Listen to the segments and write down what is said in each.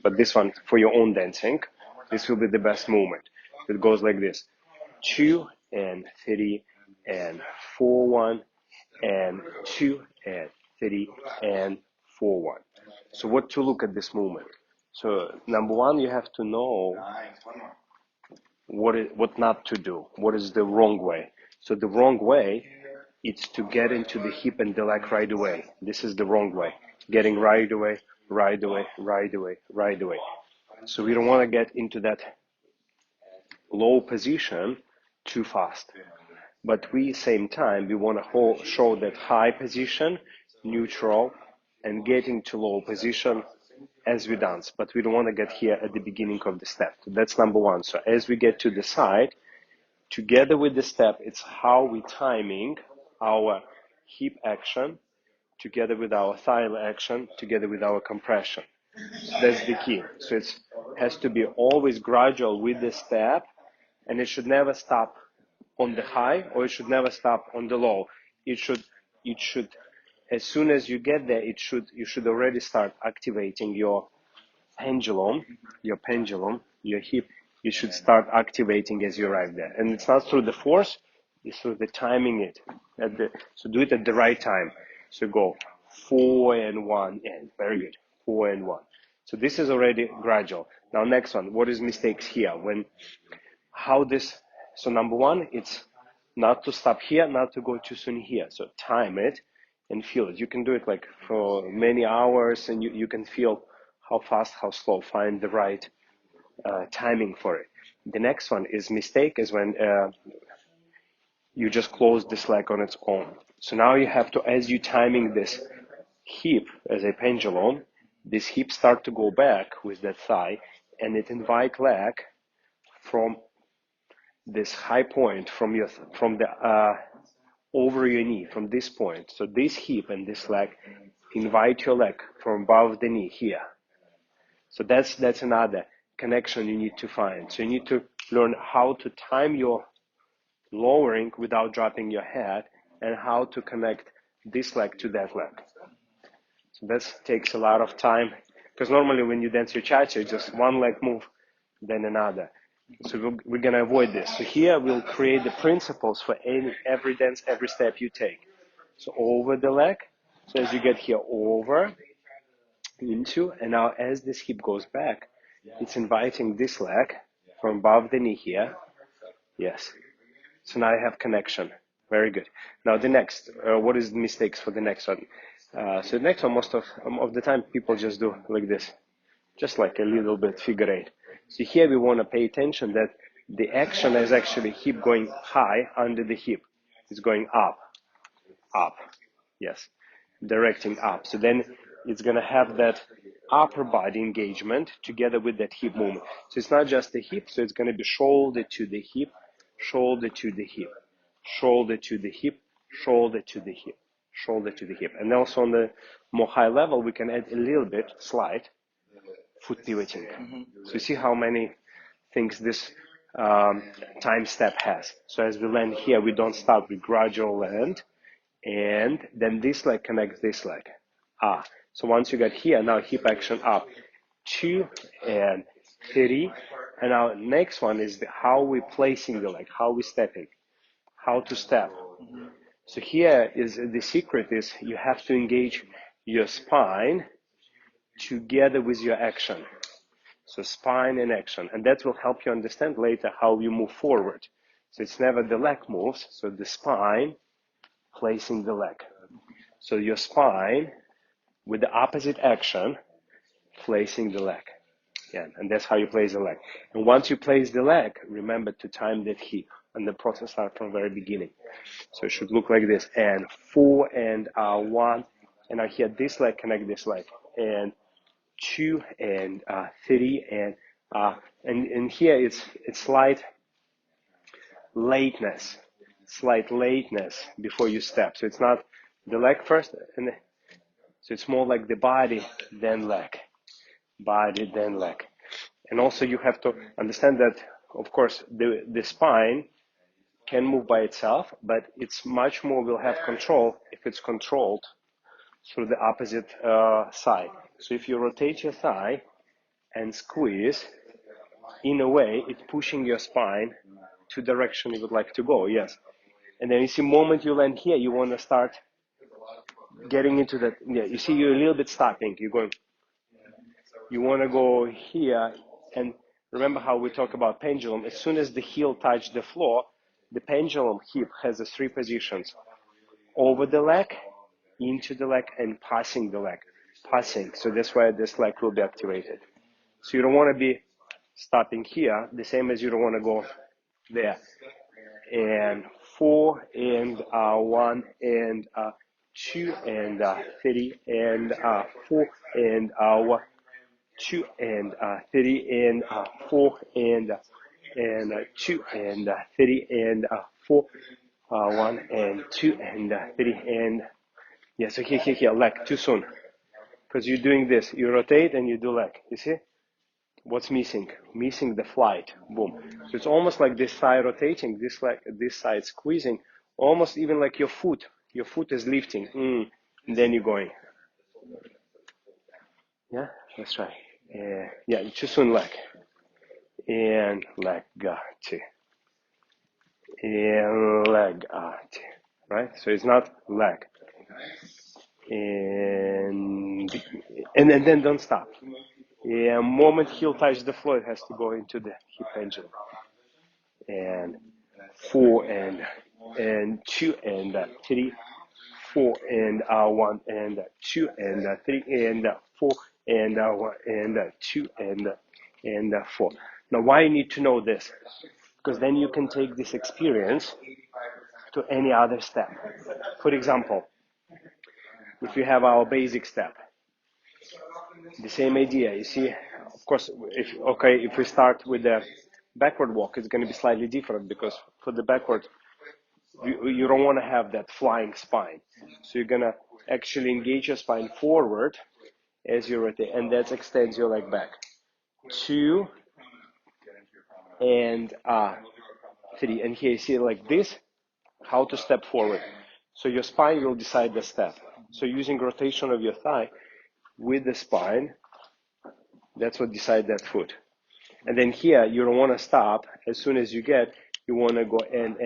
but this one for your own dancing, this will be the best movement. It goes like this: 2 and 3 and 4 1 and 2 and 3 and 4 1. So what to look at this movement? So number one, you have to know what not to do. What is the wrong way? So the wrong way is to get into the hip and the leg right away. This is the wrong way. Getting right away, right away, right away, right away. So we don't want to get into that low position too fast. But we, same time, we want to show that high position, neutral, and getting to low position as we dance. But we don't want to get here at the beginning of the step. So that's number one. So as we get to the side, together with the step, it's how we timing our hip action, together with our thigh action, together with our compression. That's the key. So it has to be always gradual with the step, and it should never stop on the high, or it should never stop on the low. It should, as soon as you get there, you should already start activating your pendulum, your hip. You should start activating as you arrive there. And it's not through the force, it's through the timing it. So do it at the right time. So go 4 and 1 and very good. 4 and 1. So this is already gradual. Now next one, what is mistakes here? So number one, it's not to stop here, not to go too soon here. So time it and feel it. You can do it like for many hours, and you can feel how fast, how slow. Find the right timing for it. The next one is mistake is when you just close this leg on its own. So now you have to, as you timing this hip as a pendulum, this hip start to go back with that thigh, and it invite leg from this high point from the over your knee, from this point. So this hip and this leg invite your leg from above the knee here. So that's another connection you need to find. So you need to learn how to time your lowering without dropping your head, and how to connect this leg to that leg. So that takes a lot of time, because normally when you dance your cha-cha, just one leg move, then another. So we're going to avoid this. So here we'll create the principles for every dance, every step you take. So over the leg. So as you get here, over, into, and now as this hip goes back, it's inviting this leg from above the knee here. Yes. So now I have connection. Very good. Now the next, what is the mistakes for the next one? So the next one, most of the time people just do like this, just like a little bit figure eight. So here we want to pay attention that the action is actually hip going high under the hip. It's going up, up. Yes, directing up. So then it's going to have that upper body engagement together with that hip movement. So it's not just the hip, so it's going to be shoulder to the hip, shoulder to the hip, shoulder to the hip, shoulder to the hip, shoulder to the hip. And also on the more high level, we can add a little bit, slight, foot pivoting. So you see how many things this time step has. So as we land here, we don't start, we gradual land, and then this leg connects this leg. So once you get here, now hip action up, 2 and 3, and now next one is how we placing the leg, how we stepping, how to step. So here is the secret is you have to engage your spine together with your action. So spine and action, and that will help you understand later how you move forward. So it's never the leg moves, so the spine placing the leg. So your spine with the opposite action placing the leg. Yeah, and that's how you place the leg. And once you place the leg, remember to time that hip, and the process starts from the very beginning. So it should look like this, and 4 and 1, and now here this leg connect this leg, and 2 and 3 and here it's slight lateness before you step. So it's not the leg first, and so it's more like the body then leg, body then leg. And also you have to understand that, of course, the spine can move by itself, but it's much more will have control if it's controlled through the opposite side. So if you rotate your thigh and squeeze, in a way, it's pushing your spine to the direction you would like to go, yes. And then you see, moment you land here, you want to start getting into that, yeah, you see you're a little bit stopping, you're going, you want to go here, and remember how we talk about pendulum, as soon as the heel touches the floor, the pendulum hip has the three positions: over the leg, into the leg, and passing the leg. Passing, so that's why this leg will be activated. So you don't want to be stopping here, the same as you don't want to go there. And 4, and 1, and 2, and 3, and 4, and 1, 2, and 3, and 4, and 2, and 3, and 4, 1, and 2, and 3, and yeah. So here, leg too soon, because you're doing this. You rotate and you do leg. You see what's missing? Missing the flight. Boom. So it's almost like this side rotating, this leg, this side squeezing, almost even like your foot. Your foot is lifting. And then you're going. Yeah, that's right. Yeah, too soon leg. And leg, two. And leg, two. Right? So it's not leg. And then don't stop. Yeah, moment heel touch the floor, it has to go into the hip pendulum. And 4, and 2, and 3, 4, and 1, and 2, and 3, and 4, and 1, and 2, and 4. Now, why you need to know this? Because then you can take this experience to any other step. For example, if you have our basic step, the same idea. You see, of course, if we start with the backward walk, it's going to be slightly different, because for the backward, you don't want to have that flying spine. So you're going to actually engage your spine forward as you rotate, and that extends your leg back. 2, and 3. And here you see like this, how to step forward. So your spine will decide the step. So using rotation of your thigh with the spine, that's what decides that foot. And then here, you don't want to stop. As soon as you want to go in.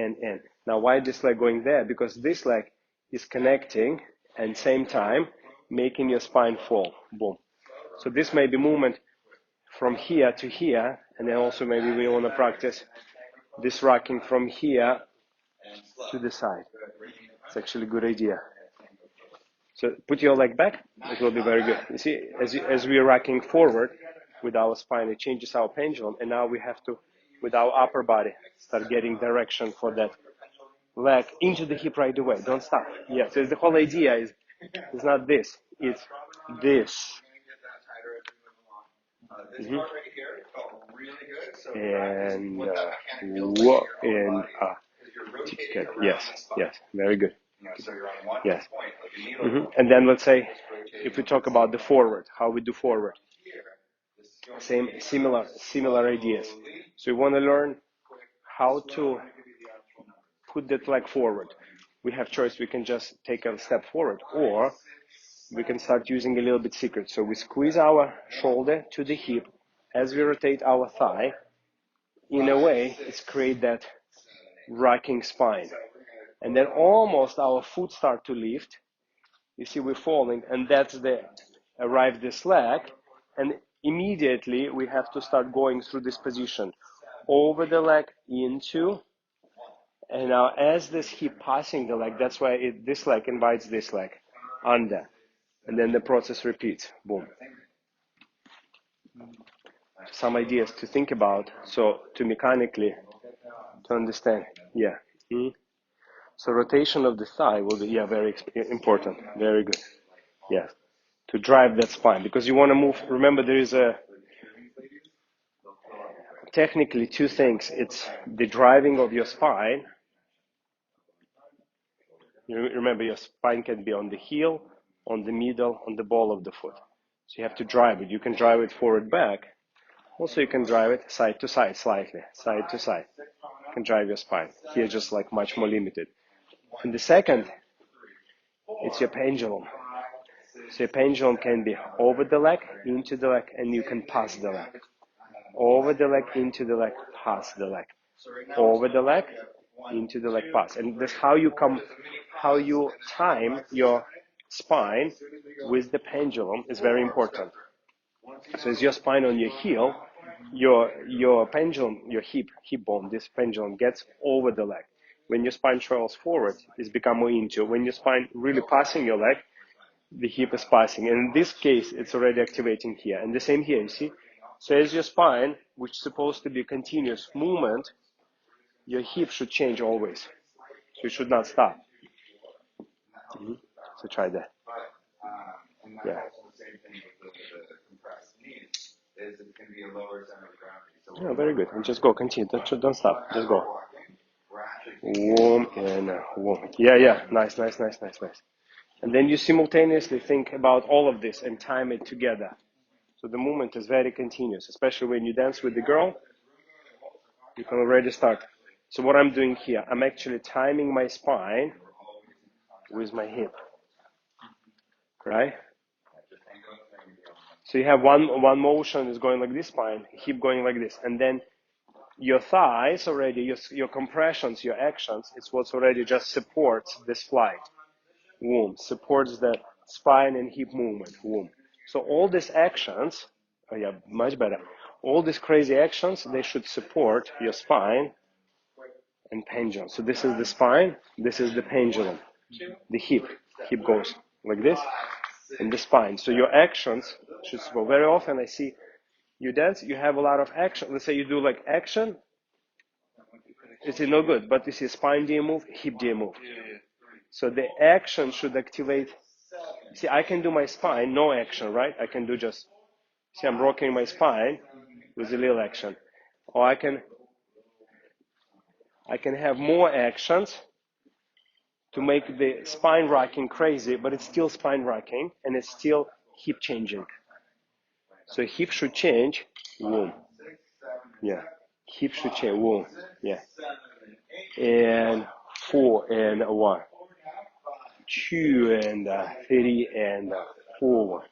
Now, why this leg going there? Because this leg is connecting and same time making your spine fall. Boom. So this may be movement from here to here, and then also maybe we want to practice this rocking from here to the side. It's actually a good idea. So put your leg back, it will be very good. You see, as we are rocking forward with our spine, it changes our pendulum, and now we have to, with our upper body, start getting direction for that leg into the hip right away. Don't stop. Yeah, so the whole idea is not this, it's this. Mm-hmm. And walk and yes, very good. Yes. Mm-hmm. And then let's say, if we talk about the forward, how we do forward, similar ideas. So we want to learn how to put that leg forward. We have choice. We can just take a step forward, or we can start using a little bit secret. So we squeeze our shoulder to the hip as we rotate our thigh. In a way, it's create that rocking spine. And then almost our foot start to lift. You see, we're falling, and that's arrive this leg, and immediately we have to start going through this position, over the leg, into, and now as this hip passing the leg, that's why this leg invites this leg, under, and then the process repeats, boom. Some ideas to think about, so to mechanically, to understand, yeah. Mm-hmm. So rotation of the thigh will be, very important, very good, yes. To drive that spine, because you want to move. Remember, there is technically two things. It's the driving of your spine. You remember, your spine can be on the heel, on the middle, on the ball of the foot. So you have to drive it. You can drive it forward, back. Also, you can drive it side to side, slightly, side to side. You can drive your spine. Here, just like much more limited. And the second, it's your pendulum. So a pendulum can be over the leg, into the leg, and you can pass the leg. Over the leg, into the leg, pass the leg. Over the leg, into the leg, pass. And that's how you time your spine with the pendulum is very important. So is your spine on your heel, your pendulum, your hip bone, this pendulum gets over the leg. When your spine travels forward, it's become more into. When your spine really passing your leg, the hip is passing. And in this case, it's already activating here. And the same here, you see? So as your spine, which is supposed to be continuous movement, your hip should change always. So it should not stop. So try that. Yeah. Yeah, very good. And just go, continue. Don't stop. Just go. Warm and warm. Yeah. Nice. And then you simultaneously think about all of this and time it together. So the movement is very continuous, especially when you dance with the girl. You can already start. So what I'm doing here, I'm actually timing my spine with my hip, right? So you have one motion is going like this, spine, hip going like this, and then your thighs already, your compressions, your actions, it's what's already just supports this flight. Womb supports the spine and hip movement. Womb. So all these actions, much better. All these crazy actions, they should support your spine and pendulum. So this is the spine, this is the pendulum. The hip goes like this, and the spine. So your actions should go. Very often I see you dance, you have a lot of action. Let's say you do like action, it's no good, but you see spine do you move, hip do you move. So the action should activate. See, I can do my spine, no action, right? I can do just, see, I'm rocking my spine with a little action. Or I can have more actions to make the spine rocking crazy, but it's still spine rocking and it's still hip changing. So hip should change, womb. Yeah. Hip should change, womb. Yeah. And 4 and 1. 2 and 3 and 4.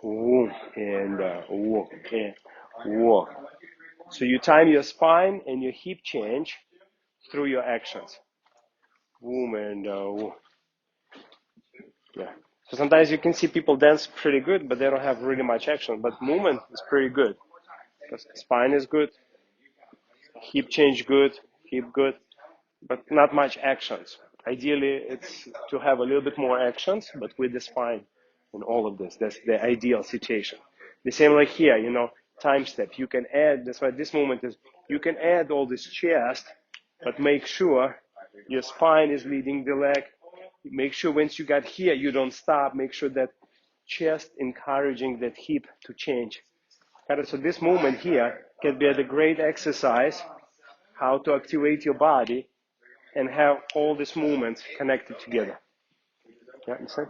Womb and walk and walk. So you time your spine and your hip change through your actions. Womb and walk. Yeah. So sometimes you can see people dance pretty good, but they don't have really much action. But movement is pretty good. Because spine is good, hip change good, hip good, but not much actions. Ideally, it's to have a little bit more actions, but with the spine and all of this. That's the ideal situation. The same like here, time step. You can add, that's why this movement is, you can add all this chest, but make sure your spine is leading the leg. Make sure once you got here, you don't stop. Make sure that chest encouraging that hip to change. So this movement here can be a great exercise how to activate your body and have all these movements connected together. Yeah, you see?